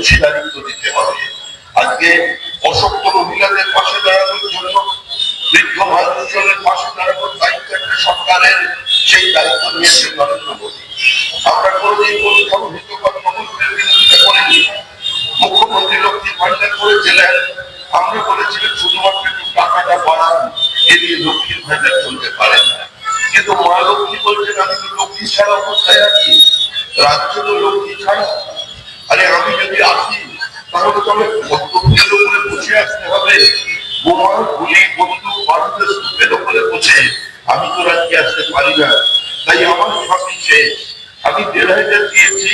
অংশীদারিত্ব দিতে হবে। আজকে অশক্ত মহিলাদের পাশে দাঁড়ানোর জন্য, বৃদ্ধ মানুষজনের পাশে দাঁড়ানোর দায়িত্ব একটা সরকারের, সেই দায়িত্ব নিয়েছে নরেন্দ্র মোদী। আমরা কোনোদিন কোনো সংহিত কর্মসূচির বিরোধিতা করিনি। মুখ্যমন্ত্রী লক্ষ্মী ভান্ডার করেছিলেন, আমরা বলেছিলাম শুধুমাত্র একটু টাকাটা বাড়ান, এদিকে লক্ষ্মীর ভান্ডার চলতে পারে না। কিন্তু মা লক্ষ্মী বলছেন আমি তো লক্ষ্মী ছাড়া অবস্থায় আছি, রাজ্য তো লক্ষ্মী ছাড়া। আরে আমি যদি আসি তাহলে তবে কর্তব্যের উপরে বসে আসতে হবে, বোমা গুলি বন্দুক বারুদের স্তূপের উপরে বসে আমি তো রাজ্যে আসতে পারি না। তাই আমার সবই শেষ, আমি ১,৫০০ দিয়েছি,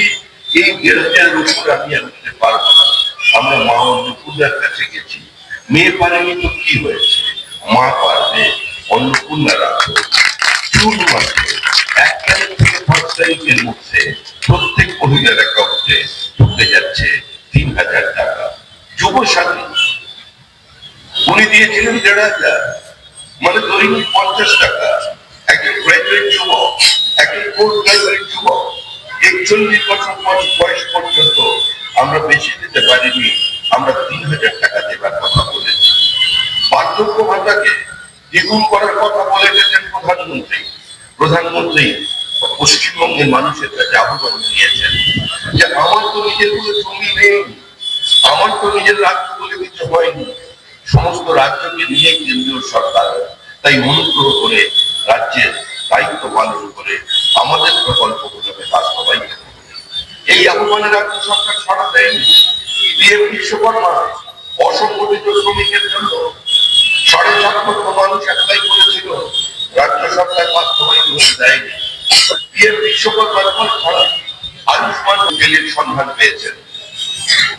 এই ১,৫০০ উপরে আমি আনতে পারবো না। আমরা মা অন্নপূর্ণার কাছে গেছি, মেয়ে পারেনি তো কি হয়েছে, মা পারবে। অন্নপূর্ণা রাখো চুল মাত্র ১ তারিখ থেকে ৫ তারিখের মধ্যে প্রত্যেক মহিলার অ্যাকাউন্টে ঢুকে যাচ্ছে ৩,০০০ টাকা। যুব সাথী উনি দিয়েছিলেন ১,৫০০, মানে দৈনিক ৫০ টাকা। একজন গ্রাজুয়েট যুবক, একজন পোস্ট গ্রাজুয়েট যুবক ৪১ বছর বয়স পর্যন্ত আমরা বেশি দিতে পারিনি, আমরা ৩,০০০ টাকা দেবার কথা বলেছি। বার্ধক্য ভাতাকে দ্বিগুণ করার কথা বলে গেছেন প্রধানমন্ত্রী পশ্চিমবঙ্গের মানুষের কাছে আহ্বান দিয়েছেন যে আমার তো নিজের কোনো জমি নেই, আমার তো নিজের রাজ্য বলে কিছু হয়নি, সমস্ত রাজ্যকে নিয়ে কেন্দ্রীয় সরকার, তাই অনুগ্রহ করে রাজ্যের দায়িত্ব পালন করে আমাদের প্রকল্পগুলোকে বাস্তবায়িত করুন। এই আহ্বানে রাজ্য সরকার সাড়া দেয়নি। পিএম বিশ্বকর্মা অসংগঠিত শ্রমিকের জন্য ৭.৫ লক্ষ মানুষ অ্যাপ্লাই করেছিল, রাজ্য সরকার বাস্তবায়ন হতে দেয়নি। পিএম বিশ্বকর্মার ফল ছাড়া আয়ুষ্মান হোটেলের সন্ধান পেয়েছেন।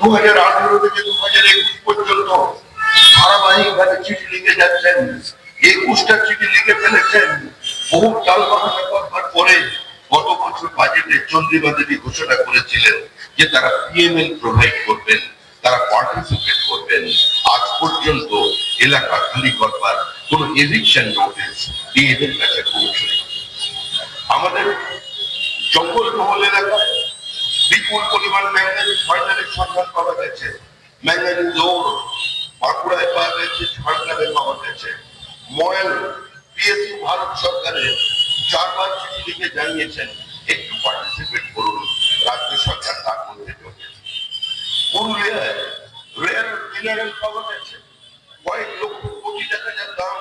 ২০১৮ থেকে ২০২১ পর্যন্ত ধারাবাহিকভাবে চিঠি লিখে যাচ্ছেন, ২১টা চিঠি লিখে ফেলেছেন। বহু চাল বাহানা করবার পরে গত বছর বাজেটে চন্দ্রিমা দেবী ঘোষণা করেছিলেন যে তারা পিএমএল প্রোভাইড করবেন, তারা পার্টিসিপেট করবেন। আজ পর্যন্ত এলাকা খালি করবার কোন এভিকশন নোটিশ এদের কাছে পৌঁছায়। আমাদের জঙ্গলমহল এলাকায় বিপুল পরিমাণ ম্যাঙ্গানিজ ফাইনালের সন্ধান পাওয়া গেছে। ম্যাঙ্গানিজ ওর বাঁকুড়ায় পাওয়া গেছে, ঝাড়গ্রামে পাওয়া গেছে। ময়েল পিএসইউ ভারত সরকারের ৪বার চিঠি লিখে জানিয়েছেন একটু পার্টিসিপেট করুন, রাজ্য সরকার তা করতে চলেছে। পুরুলিয়ায় রেয়ার মিনারেল পাওয়া গেছে, কয়েক লক্ষ কোটি টাকা যার দাম।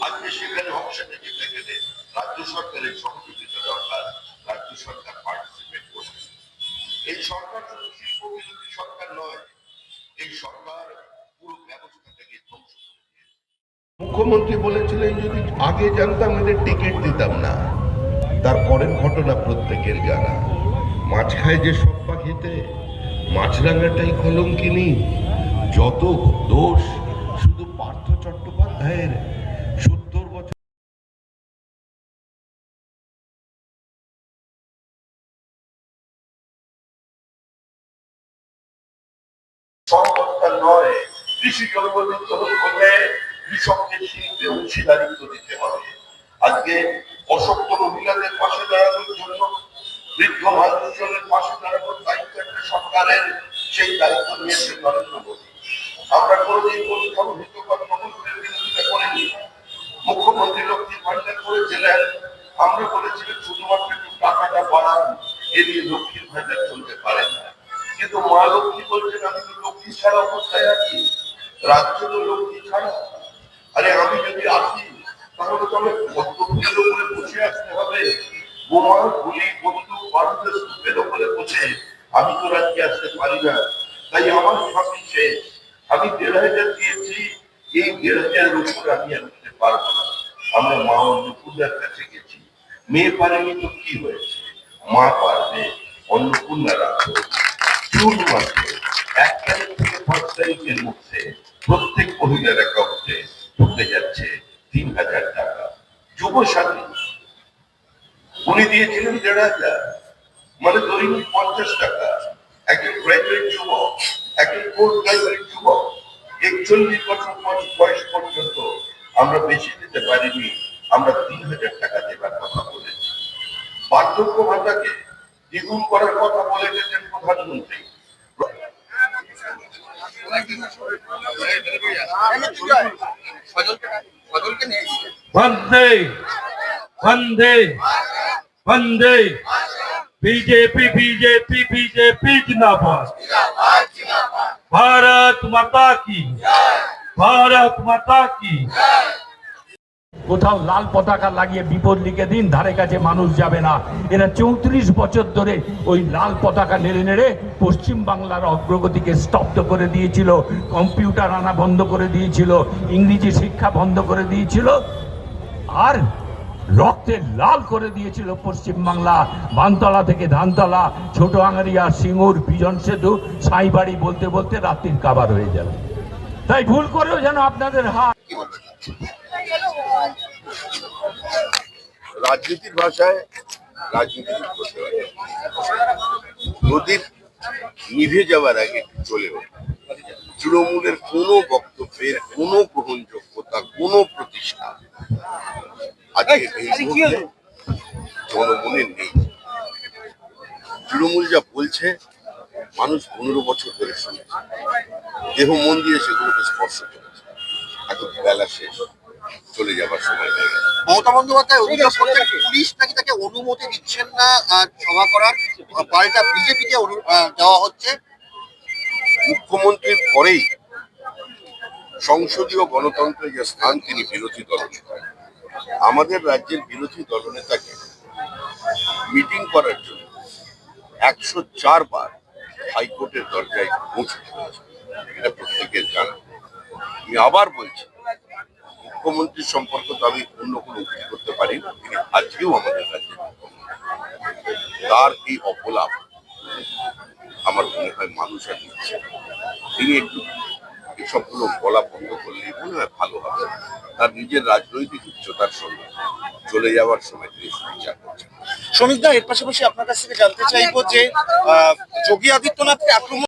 আজকে সেখানে অপশনে যেতে গেলে রাজ্য সরকারের সহযোগিতা দরকার, রাজ্য সরকার পার্টিসিপেট করবে। এই সরকার শুধু শিল্প বিরোধী সরকার নয়, এই সরকার পুরো ব্যবস্থাটাকে ধ্বংস করে দিয়েছে। মুখ্যমন্ত্রী বলেছিলেন যদি আগে জানতাম এদের টিকিট দিতাম না। তার পরের ঘটনা প্রত্যেকের জানা। মাছ খায় যে সব পাখিতে, মাছরাঙাটাই কলঙ্কিনী। যত দোষ শুধু পার্থ চট্টোপাধ্যায়ের। ৭০ বছর নয়, কৃষি জলবদ্ধ হলে কৃষককে শিল্পে অংশীদারিত্ব দিতে হবে। আজকে অশক্ত মহিলাদের পাশে দাঁড়ানোর জন্য, বৃদ্ধ মানুষজনের পাশে দাঁড়ানোর দায়িত্ব একটা সরকারের, সেই দায়িত্ব নিয়েছে নরেন্দ্র মোদী। আমরা কোনোদিন কোনো সংহিত কর্মসূচির বিরোধিতা করিনি। মুখ্যমন্ত্রী লক্ষ্মী ভান্ডার করেছিলেন, আমরা বলেছিলাম শুধুমাত্র একটু টাকাটা বাড়ান, এদিকে লক্ষ্মীর ভান্ডার চলতে পারে না। কিন্তু মা লক্ষ্মী বলছেন আমি তো লক্ষ্মী ছাড়া অবস্থায় আছি, রাজ্য তো লক্ষ্মী ছাড়া। আরে আমি যদি আসি তাহলে তবে কর্তব্যের উপরে বসে আসতে হবে, বোমা গুলি বন্দুক বারুদের স্তূপের উপরে বসে আমি তো রাজ্যে আসতে পারি না। তাই আমার সবই শেষ, আমি ১,৫০০ দিয়েছি, এই ১,৫০০ উপরে আমি আনতে পারবো না। আমরা মা অন্নপূর্ণার কাছে গেছি, মেয়ে পারেনি তো কি হয়েছে, মা পারবে। অন্নপূর্ণা রাখো চুল মাত্র ১ তারিখ থেকে ৫ তারিখের মধ্যে প্রত্যেক মহিলার অ্যাকাউন্টে ঢুকে যাচ্ছে ৩,০০০ টাকা। যুব সাথী উনি দিয়েছিলেন ১,৫০০, মানে দৈনিক ৫০ টাকা। একজন গ্রাজুয়েট যুবক, একজন পোস্ট গ্রাজুয়েট যুবক ৪১ বছর বয়স পর্যন্ত আমরা বেশি দিতে পারিনি, আমরা ৩,০০০ টাকা দেবার কথা বলেছি। বার্ধক্য ভাতাকে দ্বিগুণ করার কথা বলে গেছেন প্রধানমন্ত্রী। वंदे वंदे वंदे बीजेपी बीजेपी बीजेपी जिंदाबाद भारत माता की भारत माता की। কোথাও লাল পতাকা লাগিয়ে বিপদ লিখে দিন, ধারে কাছে মানুষ যাবে না। এরা 34 বছর ধরে ওই লাল পতাকা নেড়ে নেড়ে পশ্চিম বাংলার অগ্রগতিকে স্তব্ধ করে দিয়েছিল, কম্পিউটার আনা বন্ধ করে দিয়েছিল, ইংরেজি শিক্ষা বন্ধ করে দিয়েছিল, আর রক্তে লাল করে দিয়েছিল পশ্চিম বাংলা। বানতলা থেকে ধানতলা, ছোট আঙারিয়া, সিঙ্গুর, বিজন সেতু, সাইবাড়ি বলতে বলতে রাত্রির কাবার হয়ে যাবে। তাই ভুল করেও যেন আপনাদের হাত। রাজনীতির ভাষায় রাজনীতি করতে পারে, নদীর নিভে যাওয়ার আগে চলে তৃণমূলের কোনো বক্তব্যের কোনো গ্রহণযোগ্যতা, কোনো প্রতিষ্ঠা আজকে এই মুহূর্তে জনমনে নেই। তৃণমূল যা বলছে মানুষ 15 বছর ধরে শুনেছে, দেহ মন দিয়ে সেগুলোকে স্পর্শ করেছে। এখন বেলা শেষ, চলে যাবার সময় হয়ে গেছে। মমতা বন্দ্যোপাধ্যায় অভিযোগ করছেন পুলিশ নাকি তাকে অনুমতি দিচ্ছেন না সভা করার, পাল্টা বিজেপিকে দেওয়া হচ্ছে। মুখ্যমন্ত্রীর পরেই সংসদীয় গণতন্ত্রের যে স্থান, তিনি বিরোধী দলনেতা। আমাদের রাজ্যের বিরোধী দলনেতাকে মিটিং করার জন্য 104 বার হাইকোর্টের দরজায় পৌঁছতে হয়েছে, এটা প্রত্যেকের জানা। আমি আবার বলছি, মুখ্যমন্ত্রীর সম্পর্কে তো আমি অন্য কোনো উক্তি করতে পারি না, তিনি আজকেও আমাদের রাজ্যে। তার এই অপলাপ আমার মনে হয় মানুষ আর দিচ্ছে। তিনি একটু এসবগুলো বলা বন্ধ করলেই মনে হয় ভালো হবে। তার নিজের রাজনৈতিক উচ্চতার সঙ্গে চলে যাওয়ার সময় তিনি বিচার করছেন। শ্রমিকদা, এর পাশাপাশি আপনার কাছ থেকে জানতে চাইবো যে যোগী আদিত্যনাথকে আক্রমণ